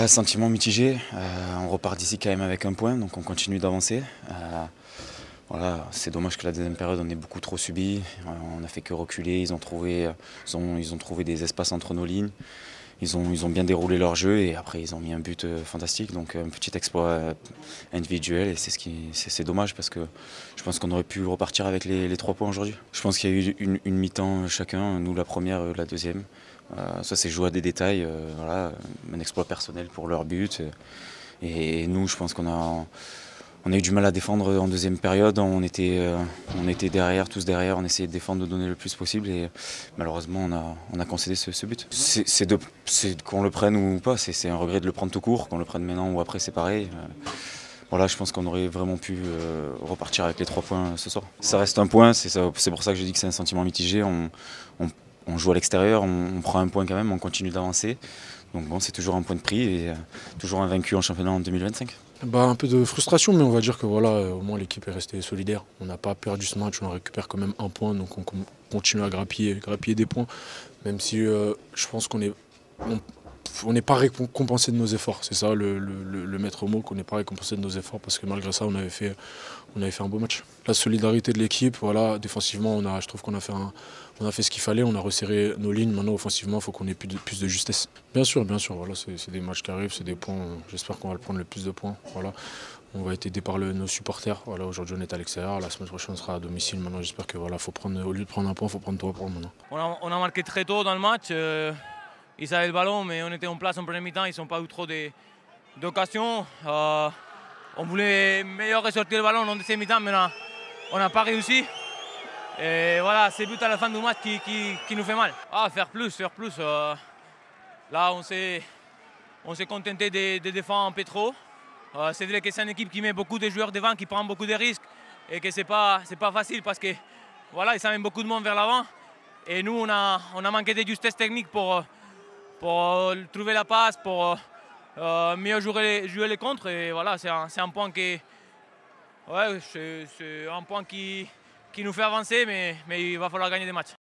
Sentiment mitigé. On repart d'ici quand même avec un point, donc on continue d'avancer. Voilà, c'est dommage que la deuxième période on ait beaucoup trop subi. On n'a fait que reculer. Ils ont trouvé des espaces entre nos lignes. Ils ont bien déroulé leur jeu et après ils ont mis un but fantastique. Donc un petit exploit individuel et c'est dommage parce que je pense qu'on aurait pu repartir avec les 3 points aujourd'hui. Je pense qu'il y a eu une mi-temps chacun, nous la première, la deuxième. Ça s'est joué à des détails, voilà, un exploit personnel pour leur but. Et nous, je pense qu'on a eu du mal à défendre en deuxième période. On était derrière, tous derrière, on essayait de défendre, de donner le plus possible. Et malheureusement, on a concédé ce but. C'est qu'on le prenne ou pas, c'est un regret de le prendre tout court. Qu'on le prenne maintenant ou après, c'est pareil. Voilà, je pense qu'on aurait vraiment pu repartir avec les 3 points ce soir. Ça reste un point, c'est pour ça que je dis que c'est un sentiment mitigé. On joue à l'extérieur, on prend un point quand même, on continue d'avancer. Donc bon, c'est toujours un point de prix et toujours invaincu en championnat en 2025. Un peu de frustration, mais on va dire que voilà, au moins l'équipe est restée solidaire. On n'a pas perdu ce match, on récupère quand même un point, donc on continue à grappiller des points. Même si je pense qu'on n'est pas récompensé de nos efforts. C'est ça le maître mot, qu'on n'est pas récompensé de nos efforts parce que malgré ça, on avait fait un beau match. La solidarité de l'équipe, voilà, défensivement, je trouve qu'on a fait ce qu'il fallait, on a resserré nos lignes. Maintenant, offensivement, il faut qu'on ait plus de justesse. Bien sûr, voilà, c'est des matchs qui arrivent, c'est des points. J'espère qu'on va le prendre le plus de points. Voilà. On va être aidé par nos supporters. Voilà, aujourd'hui, on est à l'extérieur. La semaine prochaine, on sera à domicile. Maintenant, j'espère que voilà, au lieu de prendre un point, il faut prendre 3 points maintenant. On a marqué très tôt dans le match. Ils avaient le ballon, mais on était en place en première mi-temps. Ils n'ont pas eu trop d'occasions. On voulait meilleur ressortir le ballon en deuxième mi-temps, mais on n'a pas réussi. Et voilà, c'est le but à la fin du match qui nous fait mal. Faire plus. Là, on s'est contenté de défendre un peu trop. C'est vrai que c'est une équipe qui met beaucoup de joueurs devant, qui prend beaucoup de risques et que c'est pas facile parce que voilà, ils amènent beaucoup de monde vers l'avant. Et nous, on a manqué de justesse technique pour trouver la passe, pour mieux jouer les contres. Et voilà, c'est un point c'est un point qui nous fait avancer, mais il va falloir gagner des matchs.